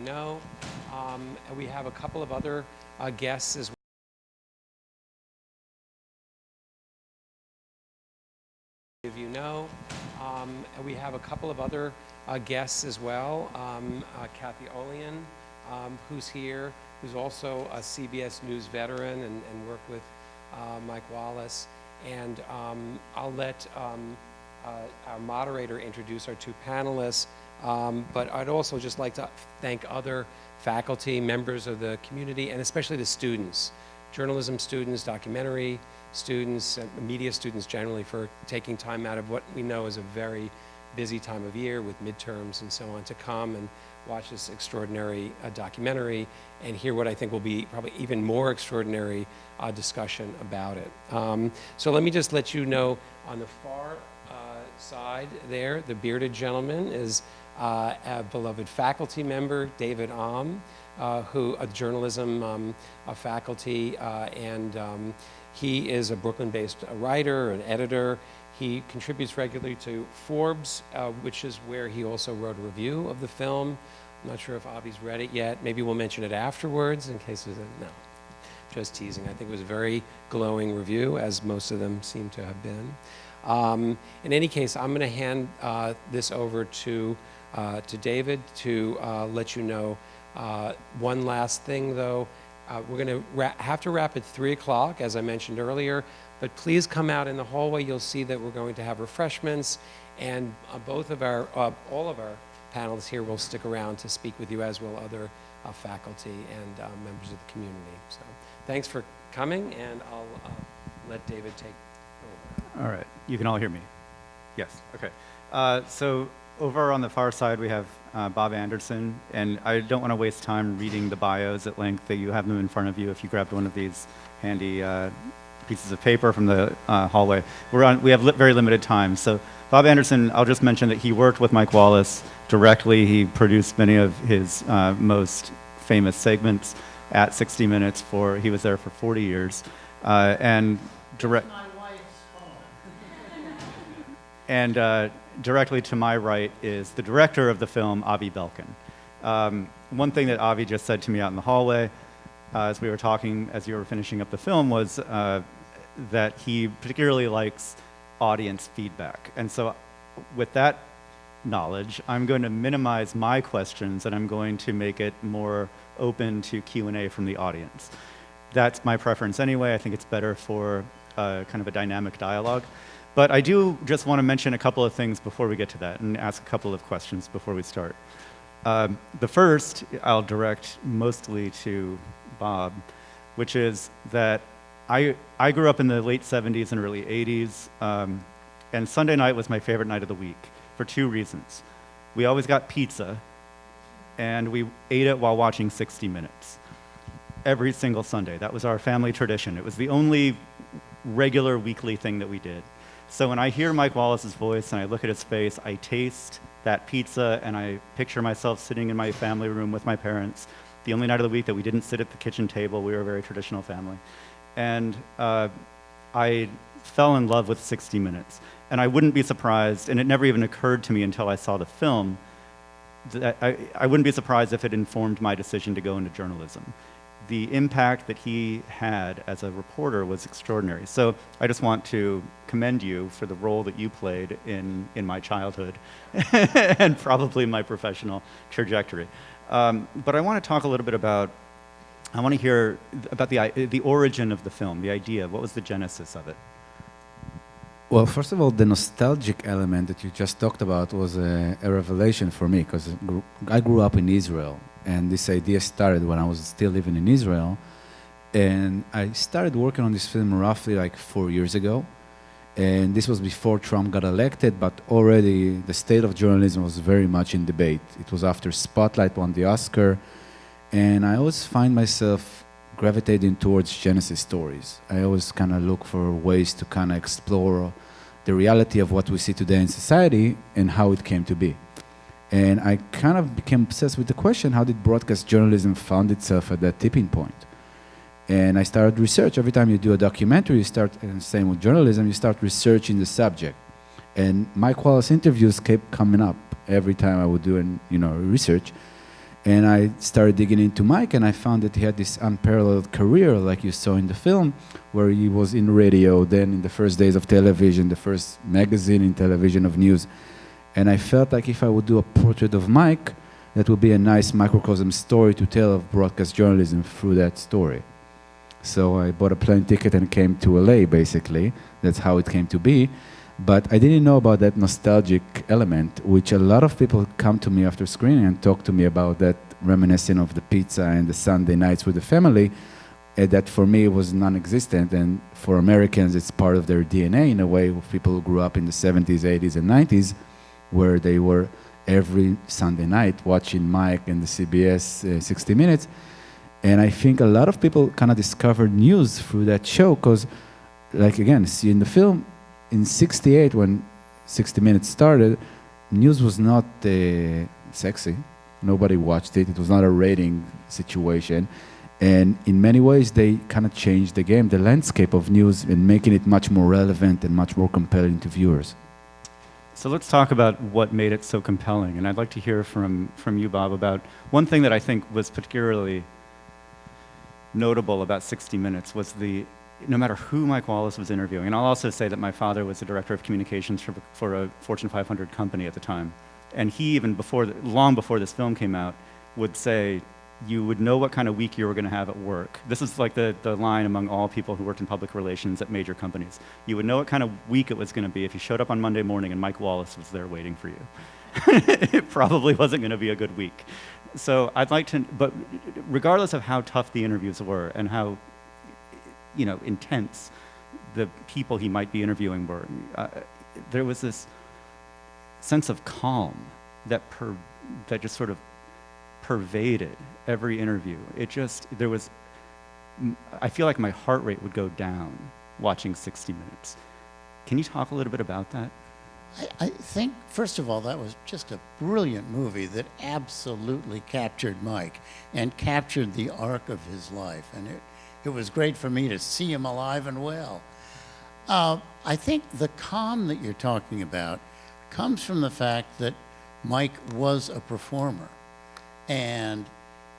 know. And we have a couple of other guests as well. If you know, and we have a couple of other guests as well. Kathy Olian, who's here, who's also a CBS News veteran and worked with Mike Wallace. And I'll let our moderator introduce our two panelists. But I'd also just like to thank other faculty, members of the community, and especially the students, journalism students, documentary students, and media students generally, for taking time out of what we know is a very busy time of year with midterms and so on to come and watch this extraordinary documentary and hear what I think will be probably even more extraordinary discussion about it. So let me just let you know, on the far side there, the bearded gentleman is a beloved faculty member, David who a journalism faculty, and he is a Brooklyn-based writer and editor. He contributes regularly to Forbes, which is where he also wrote a review of the film. I'm not sure if Avi's read it yet. Maybe we'll mention it afterwards in case there's no, just teasing. I think it was a very glowing review, as most of them seem to have been. In any case, I'm going to hand this over to David to let you know one last thing, though. We're going to have to wrap at 3 o'clock, as I mentioned earlier, but please come out in the hallway. You'll see that we're going to have refreshments, and all of our panelists here will stick around to speak with you, as will other faculty and members of the community. So thanks for coming, and I'll let David take over. All right, you can all hear me? Yes, okay. So over on the far side, we have Bob Anderson, and I don't want to waste time reading the bios at length. That you have them in front of you if you grabbed one of these handy pieces of paper from the hallway. We have very limited time. So Bob Anderson, I'll just mention that he worked with Mike Wallace directly. He produced many of his most famous segments at 60 Minutes. He was there for 40 years. Directly to my right is the director of the film, Avi Belkin. One thing that Avi just said to me out in the hallway as we were talking, as you were finishing up the film, was that he particularly likes audience feedback. And so with that knowledge, I'm going to minimize my questions and I'm going to make it more open to Q&A from the audience. That's my preference anyway. I think it's better for kind of a dynamic dialogue. But I do just want to mention a couple of things before we get to that and ask a couple of questions before we start. The first I'll direct mostly to Bob, which is that I grew up in the late 70s and early 80s, and Sunday night was my favorite night of the week for 2 reasons. We always got pizza, and we ate it while watching 60 Minutes. Every single Sunday. That was our family tradition. It was the only regular weekly thing that we did. So when I hear Mike Wallace's voice and I look at his face, I taste that pizza and I picture myself sitting in my family room with my parents. The only night of the week that we didn't sit at the kitchen table. We were a very traditional family. And I fell in love with 60 Minutes. And I wouldn't be surprised, and it never even occurred to me until I saw the film, that I wouldn't be surprised if it informed my decision to go into journalism. The impact that he had as a reporter was extraordinary. So I just want to commend you for the role that you played in my childhood and probably my professional trajectory. But I want to talk a little bit about, I want to hear about the origin of the film, the idea. What was the genesis of it? Well, first of all, the nostalgic element that you just talked about was a revelation for me, because I grew up in Israel. And this idea started when I was still living in Israel. And I started working on this film roughly like 4 years ago. And this was before Trump got elected, but already the state of journalism was very much in debate. It was after Spotlight won the Oscar. And I always find myself gravitating towards Genesis stories. I always kind of look for ways to kind of explore the reality of what we see today in society and how it came to be. And I kind of became obsessed with the question, how did broadcast journalism found itself at that tipping point? And I started research. Every time you do a documentary, you start, and same with journalism, you start researching the subject. And Mike Wallace interviews kept coming up every time I would do research. And I started digging into Mike, and I found that he had this unparalleled career, like you saw in the film, where he was in radio, then in the first days of television, the first magazine in television of news. And I felt like if I would do a portrait of Mike, that would be a nice microcosm story to tell of broadcast journalism through that story. So I bought a plane ticket and came to LA, basically. That's how it came to be. But I didn't know about that nostalgic element, which a lot of people come to me after screening and talk to me about that, reminiscent of the pizza and the Sunday nights with the family. That for me was non-existent, and for Americans it's part of their DNA in a way, of people who grew up in the 70s, 80s, and 90s, where they were every Sunday night watching Mike and the CBS 60 Minutes. And I think a lot of people kind of discovered news through that show, because, like, again, see in the film, in 68, when 60 Minutes started, news was not sexy. Nobody watched it. It was not a rating situation. And in many ways, they kind of changed the game, the landscape of news, and making it much more relevant and much more compelling to viewers. So let's talk about what made it so compelling. And I'd like to hear from you, Bob, about one thing that I think was particularly notable about 60 Minutes was no matter who Mike Wallace was interviewing, and I'll also say that my father was the director of communications for a Fortune 500 company at the time. And he, even long before this film came out, would say, you would know what kind of week you were going to have at work. This is like the line among all people who worked in public relations at major companies. You would know what kind of week it was going to be if you showed up on Monday morning and Mike Wallace was there waiting for you. It probably wasn't going to be a good week. So I'd like to, but regardless of how tough the interviews were and how, intense the people he might be interviewing were, there was this sense of calm that just sort of pervaded every interview. I feel like my heart rate would go down watching 60 Minutes. Can you talk a little bit about that? I think, first of all, that was just a brilliant movie that absolutely captured Mike and captured the arc of his life. And it was great for me to see him alive and well. I think the calm that you're talking about comes from the fact that Mike was a performer. And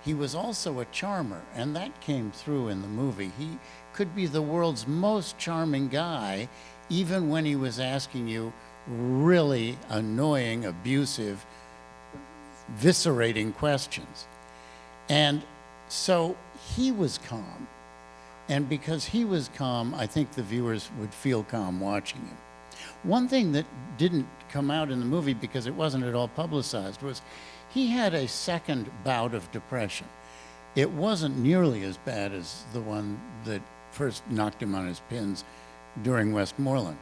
he was also a charmer, and that came through in the movie. He could be the world's most charming guy, even when he was asking you really annoying, abusive, viscerating questions. And so he was calm. And because he was calm, I think the viewers would feel calm watching him. One thing that didn't come out in the movie, because it wasn't at all publicized, was he had a second bout of depression. It wasn't nearly as bad as the one that first knocked him on his pins during Westmoreland.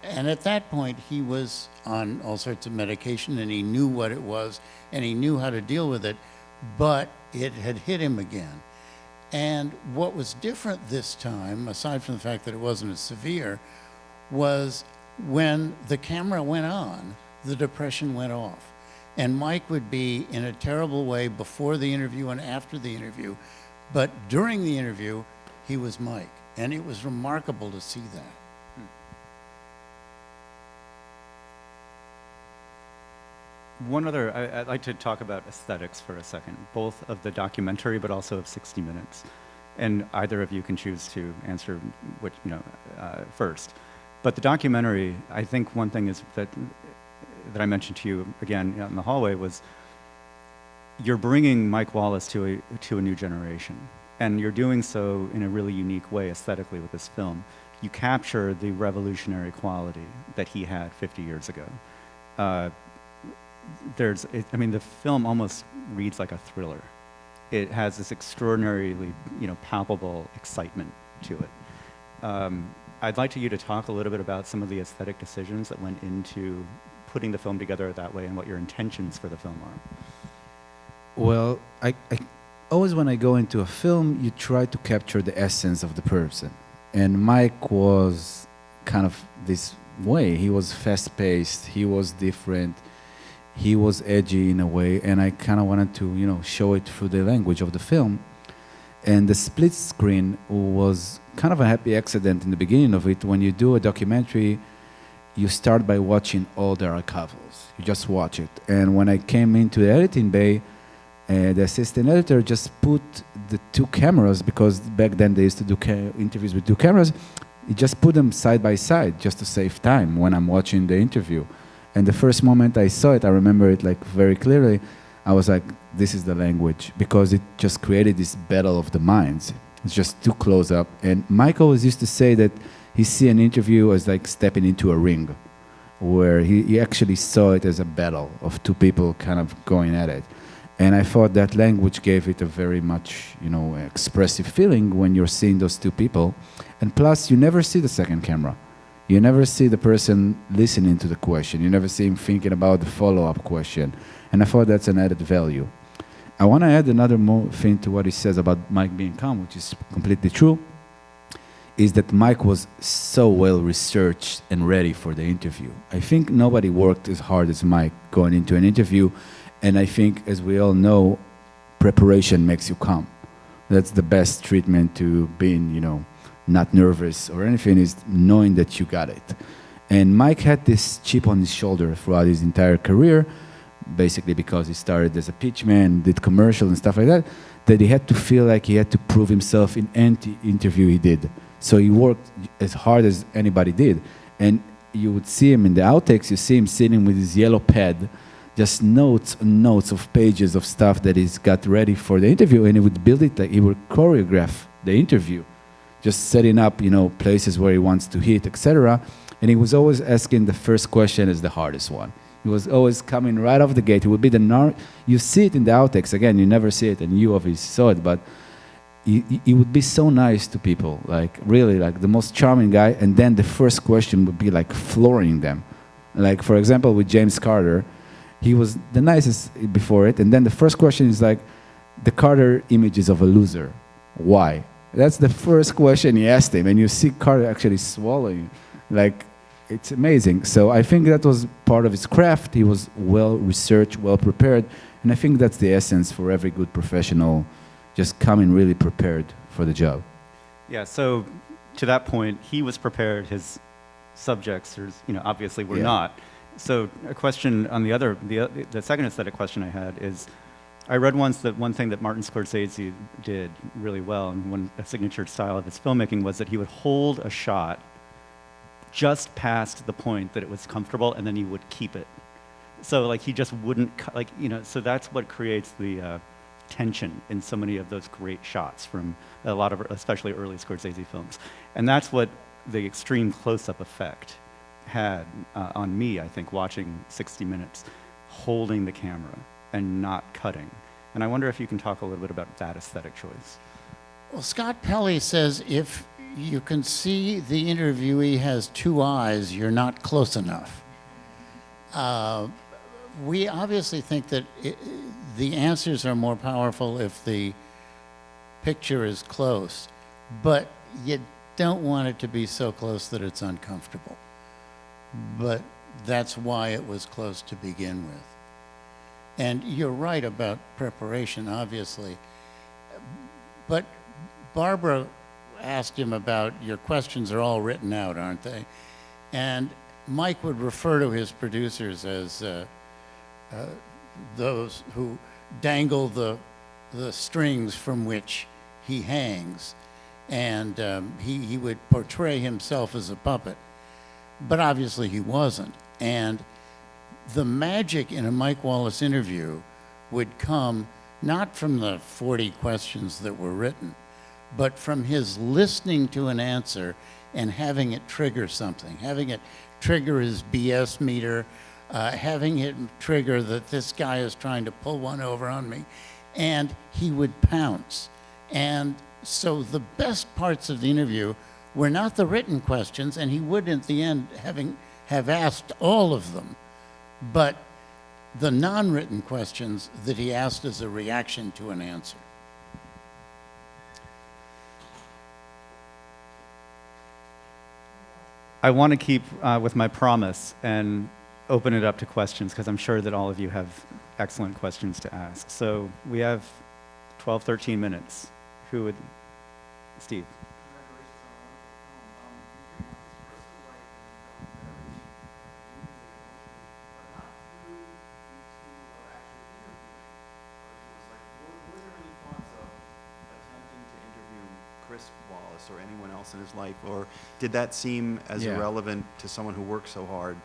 And at that point, he was on all sorts of medication, and he knew what it was, and he knew how to deal with it, but it had hit him again. And what was different this time, aside from the fact that it wasn't as severe, was when the camera went on, the depression went off. And Mike would be in a terrible way before the interview and after the interview. But during the interview, he was Mike. And it was remarkable to see that. I'd like to talk about aesthetics for a second, both of the documentary but also of 60 Minutes. And either of you can choose to answer first. But the documentary, I think one thing is that I mentioned to you again in the hallway was you're bringing Mike Wallace to a new generation, and you're doing so in a really unique way aesthetically with this film. You capture the revolutionary quality that he had 50 years ago. The film almost reads like a thriller. It has this extraordinarily, palpable excitement to it. I'd like you to talk a little bit about some of the aesthetic decisions that went into putting the film together that way and what your intentions for the film are. Well, I always, when I go into a film, you try to capture the essence of the person. And Mike was kind of this way. He was fast-paced, he was different, he was edgy in a way, and I kind of wanted to, show it through the language of the film. And the split screen was kind of a happy accident in the beginning of it. When you do a documentary, you start by watching all the archivals. You just watch it. And when I came into the editing bay, the assistant editor just put the two cameras, because back then they used to do interviews with two cameras. He just put them side by side just to save time when I'm watching the interview. And the first moment I saw it, I remember it like very clearly. I was like, this is the language, because it just created this battle of the minds. It's just too close up. And Mike always used to say that he see an interview as like stepping into a ring, where he actually saw it as a battle of two people kind of going at it. And I thought that language gave it a very much, expressive feeling when you're seeing those two people. And plus, you never see the second camera. You never see the person listening to the question. You never see him thinking about the follow-up question. And I thought that's an added value. I want to add another more thing to what he says about Mike being calm, which is completely true, is that Mike was so well researched and ready for the interview. I think nobody worked as hard as Mike going into an interview. And I think, as we all know, preparation makes you calm. That's the best treatment to being, not nervous or anything, is knowing that you got it. And Mike had this chip on his shoulder throughout his entire career, basically because he started as a pitchman, did commercial and stuff like that, that he had to feel like he had to prove himself in any interview he did. So he worked as hard as anybody did. And you would see him in the outtakes, you see him sitting with his yellow pad, just notes and notes of pages of stuff that he's got ready for the interview, and he would build it, like he would choreograph the interview, just setting up, places where he wants to hit, etc. And he was always asking the first question as the hardest one. He was always coming right off the gate. It would be you see it in the outtakes, again, you never see it, and you obviously saw it, but he would be so nice to people, like really, like the most charming guy, and then the first question would be like flooring them. Like, for example, with James Carter, he was the nicest before it, and then the first question is like, the Carter images of a loser. Why? That's the first question he asked him, and you see Carter actually swallowing. Like, it's amazing. So I think that was part of his craft. He was well-researched, well-prepared, and I think that's the essence for every good professional, just coming really prepared for the job. Yeah, so to that point, he was prepared, his subjects, obviously were not. So a question on the second set of question I had is, I read once that one thing that Martin Scorsese did really well, and a signature style of his filmmaking, was that he would hold a shot just past the point that it was comfortable, and then he would keep it. So like he just wouldn't, so that's what creates the tension in so many of those great shots from a lot of, especially early Scorsese films. And that's what the extreme close-up effect had on me, I think, watching 60 Minutes, holding the camera and not cutting. And I wonder if you can talk a little bit about that aesthetic choice. Well, Scott Pelley says if you can see the interviewee has two eyes, you're not close enough. We obviously think that the answers are more powerful if the picture is close, but you don't want it to be so close that it's uncomfortable. But that's why it was close to begin with. And you're right about preparation, obviously. But Barbara asked him about, your questions are all written out, aren't they? And Mike would refer to his producers as those who dangle the strings from which he hangs. And he would portray himself as a puppet. But obviously he wasn't. And the magic in a Mike Wallace interview would come not from the 40 questions that were written, but from his listening to an answer and having it trigger something, having it trigger his BS meter, having it trigger that this guy is trying to pull one over on me. And he would pounce. And so the best parts of the interview were not the written questions, and he would, at the end, have asked all of them, but the non-written questions that he asked as a reaction to an answer. I want to keep with my promise and open it up to questions, because I'm sure that all of you have excellent questions to ask. So we have 12, 13 minutes. Who would? Steve. Wallace or anyone else in his life? Or did that seem as Yeah. irrelevant to someone who works so hard?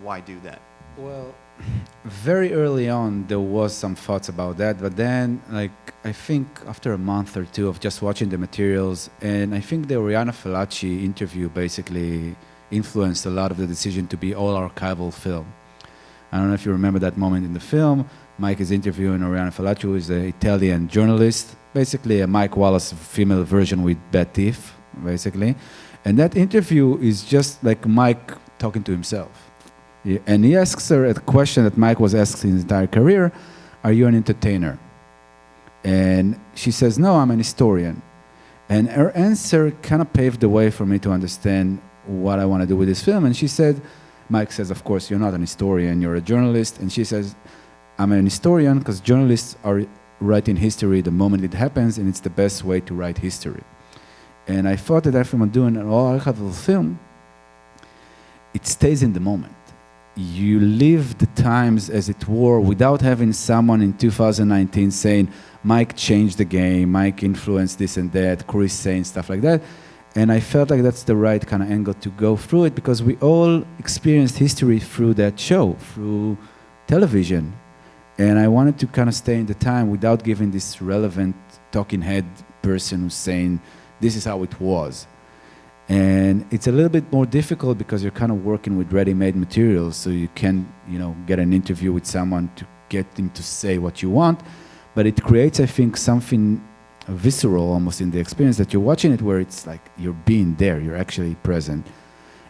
Why do that? Well, very early on, there was some thoughts about that, but then, like, I think after a month or two of just watching the materials, and I think the Oriana Fallaci interview basically influenced a lot of the decision to be all archival film. I don't know if you remember that moment in the film. Mike is interviewing Oriana Fallaci, who is an Italian journalist, basically a Mike Wallace female version with bad teeth, basically. And that interview is just like Mike talking to himself. And he asks her a question that Mike was asked his entire career, are you an entertainer? And she says, no, I'm an historian. And her answer kind of paved the way for me to understand what I want to do with this film. And she said, Mike says, of course, you're not an historian, you're a journalist. And she says, I'm an historian because journalists are writing history the moment it happens, and it's the best way to write history. And I thought that if I'm doing an all-archival film, it stays in the moment. You live the times as it were without having someone in 2019 saying, Mike changed the game, Mike influenced this and that, Chris saying stuff like that. And I felt like that's the right kind of angle to go through it because we all experienced history through that show, through television. And I wanted to kind of stay in the time without giving this relevant talking head person who's saying, this is how it was. And it's a little bit more difficult because you're kind of working with ready-made materials, so you can, get an interview with someone to get him to say what you want. But it creates, I think, something visceral almost in the experience that you're watching it where it's like you're being there, you're actually present.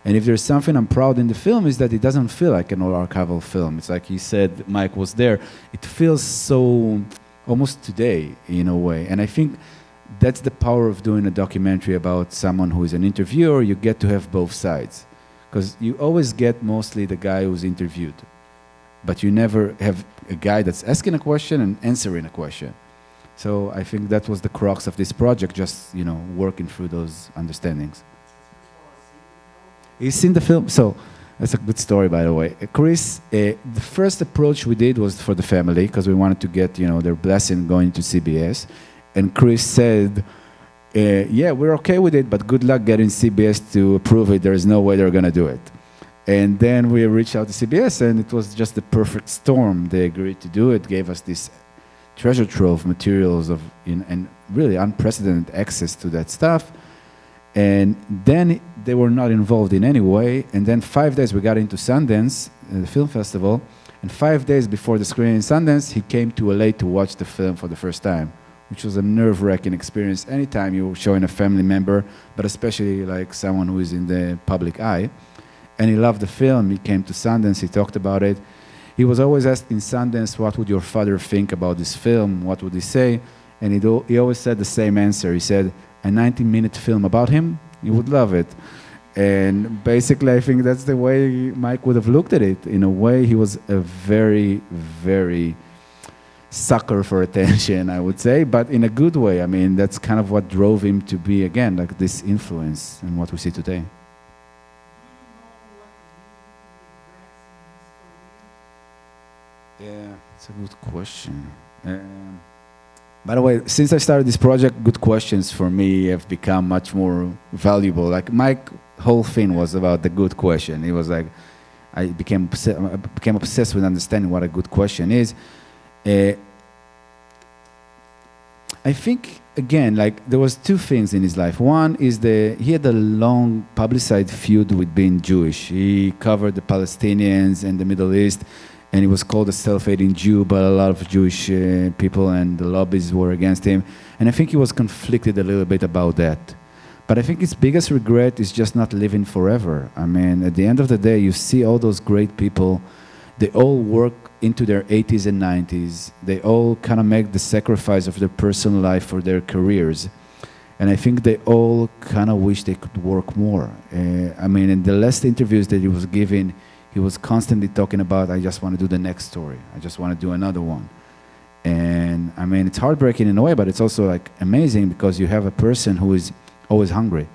And if there's something I'm proud in the film is that it doesn't feel like an all-archival film. It's like you said, Mike was there. It feels so almost today in a way. And I think that's the power of doing a documentary about someone who is an interviewer. You get to have both sides. Because you always get mostly the guy who's interviewed. But you never have a guy that's asking a question and answering a question. So I think that was the crux of this project, just, working through those understandings. He's seen the film, so that's a good story, by the way. Chris, the first approach we did was for the family, because we wanted to get, their blessing going to CBS. And Chris said, yeah, we're okay with it, but good luck getting CBS to approve it. There is no way they're going to do it. And then we reached out to CBS, and it was just the perfect storm. They agreed to do it, gave us this treasure trove materials and really unprecedented access to that stuff. And then they were not involved in any way. And then 5 days we got into Sundance, the film festival. And 5 days before the screening in Sundance, he came to LA to watch the film for the first time, which was a nerve-wracking experience anytime you're showing a family member, but especially like someone who is in the public eye. And he loved the film. He came to Sundance. He talked about it. He was always asked in Sundance, what would your father think about this film? What would he say? And he always said the same answer. He said, a 90-minute film about him, you would love it. And basically, I think that's the way Mike would have looked at it. In a way, he was a very, very sucker for attention, I would say, but in a good way. I mean, that's kind of what drove him to be, again, like this influence in what we see today. Yeah, it's a good question. By the way, since I started this project, good questions for me have become much more valuable. Like Mike's whole thing was about the good question. He was like, I became obsessed with understanding what a good question is. I think, again, like there was two things in his life. One is he had a long publicized feud with being Jewish. He covered the Palestinians and the Middle East, and he was called a self-hating Jew by a lot of Jewish people, and the lobbies were against him. And I think he was conflicted a little bit about that. But I think his biggest regret is just not living forever. I mean, at the end of the day, you see all those great people, they all work into their 80s and 90s. They all kind of make the sacrifice of their personal life for their careers. And I think they all kind of wish they could work more. I mean, in the last interviews that he was giving, he was constantly talking about, I just want to do the next story. I just want to do another one. And I mean, it's heartbreaking in a way, but it's also like amazing because you have a person who is always hungry.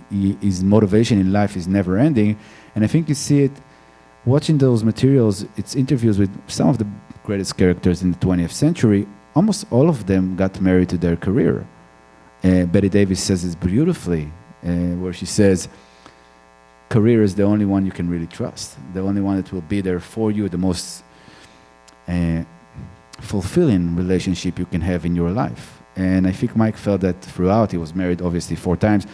His motivation in life is never ending. And I think you see it watching those materials. It's interviews with some of the greatest characters in the 20th century. Almost all of them got married to their career. Betty Davis says it beautifully, where she says, career is the only one you can really trust, the only one that will be there for you, the most fulfilling relationship you can have in your life. And I think Mike felt that throughout. He was married obviously 4 times.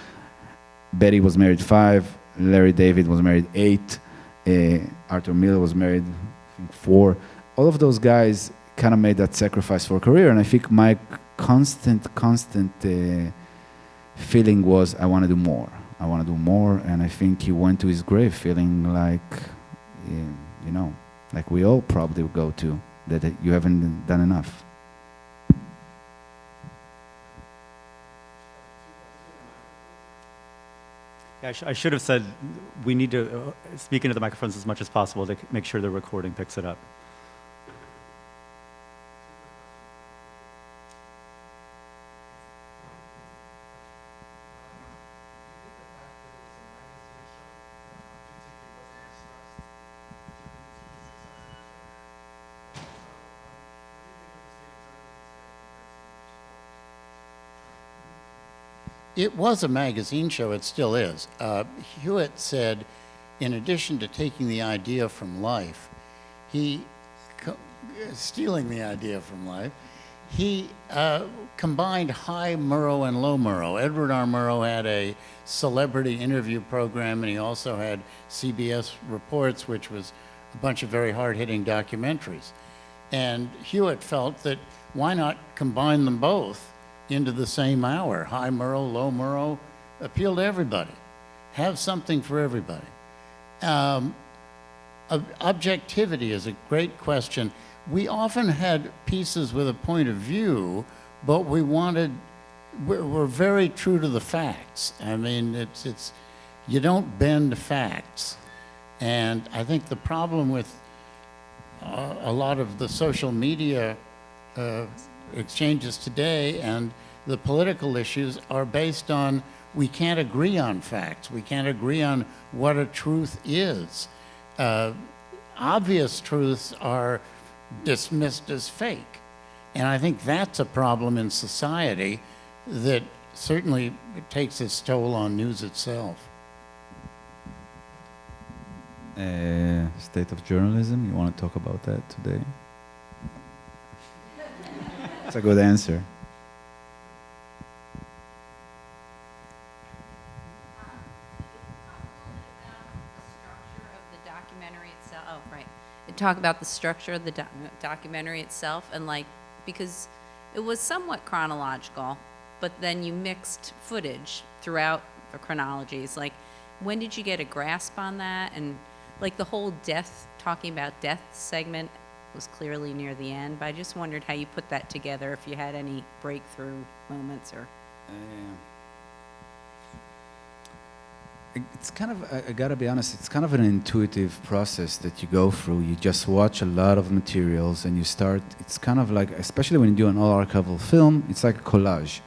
Betty was married 5. Larry David was married 8. Arthur Miller was married, I think, 4. All of those guys kind of made that sacrifice for a career. And I think my constant feeling was, I want to do more. I want to do more. And I think he went to his grave feeling like, you know, like we all probably go to, that you haven't done enough. Yeah, I should have said we need to speak into the microphones as much as possible to make sure the recording picks it up. It was a magazine show, it still is. Hewitt said, in addition to taking the idea from life, stealing the idea from life, he combined high Murrow and low Murrow. Edward R. Murrow had a celebrity interview program, and he also had CBS Reports, which was a bunch of very hard-hitting documentaries. And Hewitt felt that why not combine them both into the same hour? High Murrow, low Murrow, appeal to everybody. Have something for everybody. Objectivity is a great question. We often had pieces with a point of view, but we're very true to the facts. I mean, you don't bend facts. And I think the problem with a lot of the social media exchanges today and the political issues are based on, we can't agree on facts. We can't agree on what a truth is. Obvious truths are dismissed as fake. And I think that's a problem in society that certainly takes its toll on news itself. State of journalism, you want to talk about that today? It's a good answer. Talk about the structure of the documentary itself, and like, because it was somewhat chronological, but then you mixed footage throughout the chronologies. Like, when did you get a grasp on that? And like the whole talking about death segment was clearly near the end, but I just wondered how you put that together, if you had any breakthrough moments or... It's kind of, I gotta be honest, it's kind of an intuitive process that you go through. You just watch a lot of materials and you start, it's kind of like, especially when you do an all archival film, it's like a collage.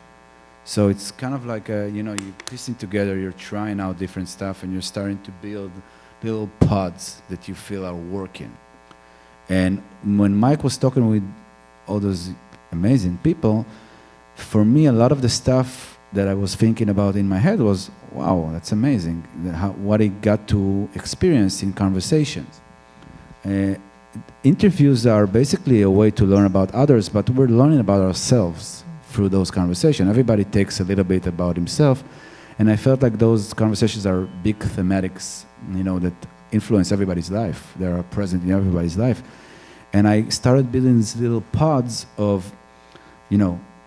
So it's kind of like, you're piecing together, you're trying out different stuff, and you're starting to build little pods that you feel are working. And when Mike was talking with all those amazing people, for me, a lot of the stuff that I was thinking about in my head was, wow, that's amazing, what he got to experience in conversations. Interviews are basically a way to learn about others, but we're learning about ourselves through those conversations. Everybody takes a little bit about himself, and I felt like those conversations are big thematics, that influence everybody's life. They are present in everybody's life. And I started building these little pods of,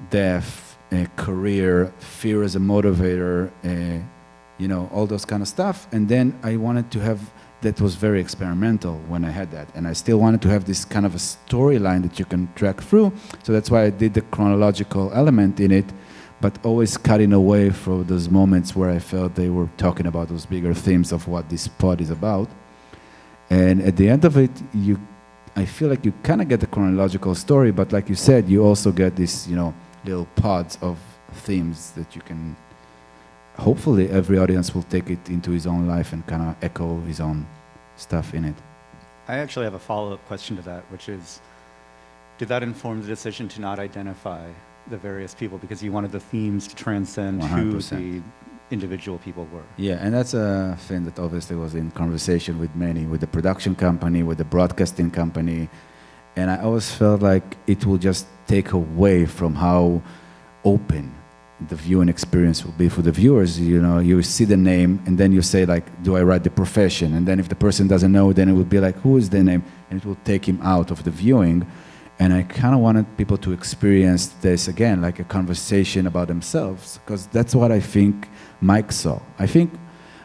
death, career, fear as a motivator, all those kind of stuff. And then I wanted to have, that was very experimental when I had that. And I still wanted to have this kind of a storyline that you can track through. So that's why I did the chronological element in it, but always cutting away from those moments where I felt they were talking about those bigger themes of what this pod is about. And at the end of it, I feel like you kind of get the chronological story, but like you said, you also get this, little pods of themes that you can, hopefully every audience will take it into his own life and kind of echo his own stuff in it. I actually have a follow-up question to that, which is, did that inform the decision to not identify the various people because you wanted the themes to transcend who 100%. the individual people were. Yeah, and that's a thing that obviously was in conversation with many, with the production company, with the broadcasting company, and I always felt like it will just take away from how open the viewing experience will be for the viewers. You know, you see the name, and then you say like, do I write the profession? And then if the person doesn't know, then it would be like, who is the name? And it will take him out of the viewing. And I kind of wanted people to experience this again, like a conversation about themselves, because that's what I think Mike saw. I think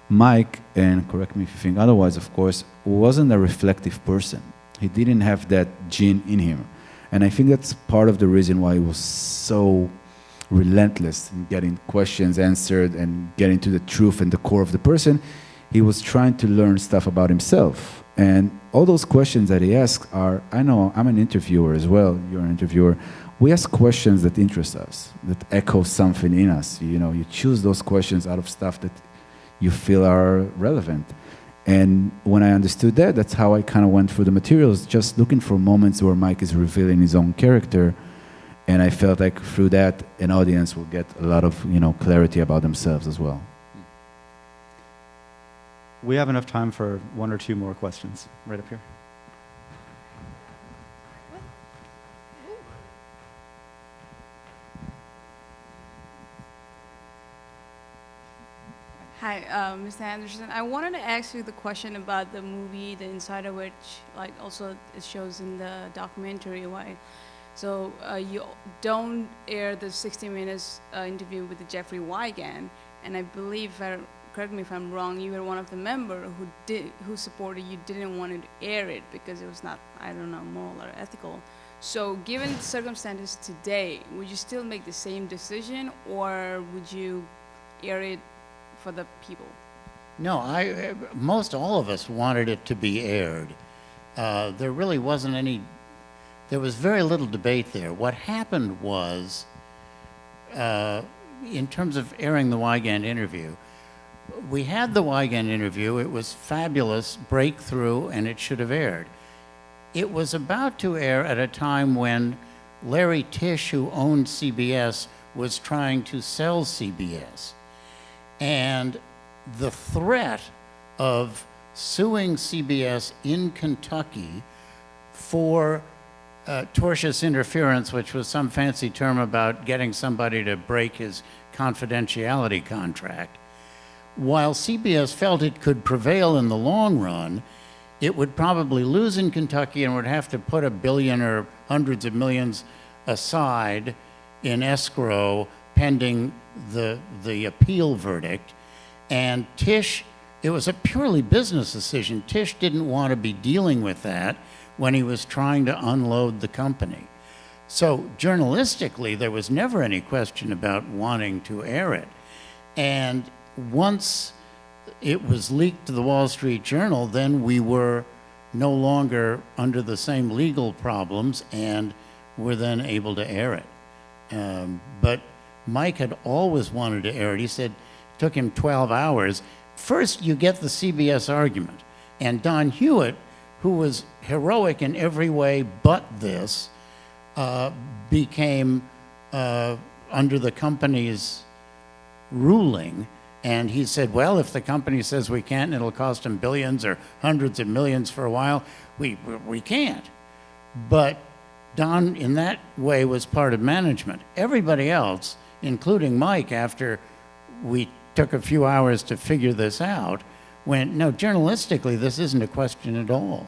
Mike, and correct me if you think otherwise, of course, wasn't a reflective person. He didn't have that gene in him. And I think that's part of the reason why he was so relentless in getting questions answered and getting to the truth and the core of the person. He was trying to learn stuff about himself. And all those questions that he asks are, I know I'm an interviewer as well, you're an interviewer. We ask questions that interest us, that echo something in us. You know, you choose those questions out of stuff that you feel are relevant. And when I understood that, that's how I kind of went through the materials, just looking for moments where Mike is revealing his own character. And I felt like through that, an audience will get a lot of, you know, clarity about themselves as well. We have enough time for one or two more questions. Right up here. Hi, Mr. Anderson. I wanted to ask you the question about the movie, The Inside of which, like, also it shows in the documentary, why. So you don't air the 60 minutes interview with Jeffrey Wigand, and I believe, correct me if I'm wrong, you were one of the members who supported you didn't want to air it because it was not, I don't know, moral or ethical. So given the circumstances today, would you still make the same decision, or would you air it for the people? No, most all of us wanted it to be aired. There really wasn't any, there was very little debate there. What happened was, in terms of airing the Wigand interview, we had the Wigand interview, it was fabulous, breakthrough, and it should have aired. It was about to air at a time when Larry Tisch, who owned CBS, was trying to sell CBS. And the threat of suing CBS in Kentucky for tortious interference, which was some fancy term about getting somebody to break his confidentiality contract, while CBS felt it could prevail in the long run, it would probably lose in Kentucky and would have to put $1 billion or hundreds of millions aside in escrow pending the appeal verdict. And Tisch, it was a purely business decision. Tisch didn't want to be dealing with that when he was trying to unload the company. So journalistically, there was never any question about wanting to air it. And once it was leaked to the Wall Street Journal, then we were no longer under the same legal problems and were then able to air it. But Mike had always wanted to air it. He said it took him 12 hours. First, you get the CBS argument. And Don Hewitt, who was heroic in every way but this, became under the company's ruling. And he said, well, if the company says we can't and it'll cost them billions or hundreds of millions for a while, we can't. But Don, in that way, was part of management. Everybody else, including Mike, after we took a few hours to figure this out, went, no, journalistically, this isn't a question at all.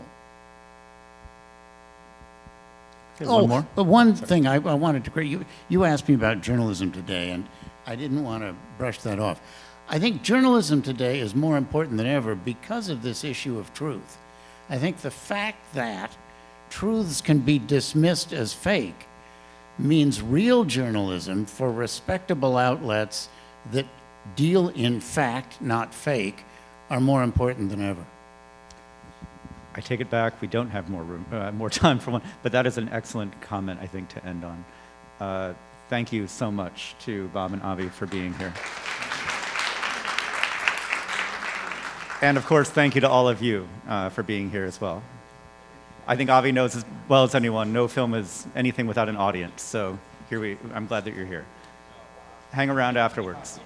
Okay, one more. But one thing I wanted to, you asked me about journalism today, and I didn't want to brush that off. I think journalism today is more important than ever because of this issue of truth. I think the fact that truths can be dismissed as fake means real journalism for respectable outlets that deal in fact, not fake, are more important than ever. I take it back. We don't have more time for one, but that is an excellent comment, I think, to end on. Thank you so much to Bob and Avi for being here. And of course, thank you to all of you for being here as well. I think Avi knows as well as anyone, no film is anything without an audience, so I'm glad that you're here. Hang around afterwards.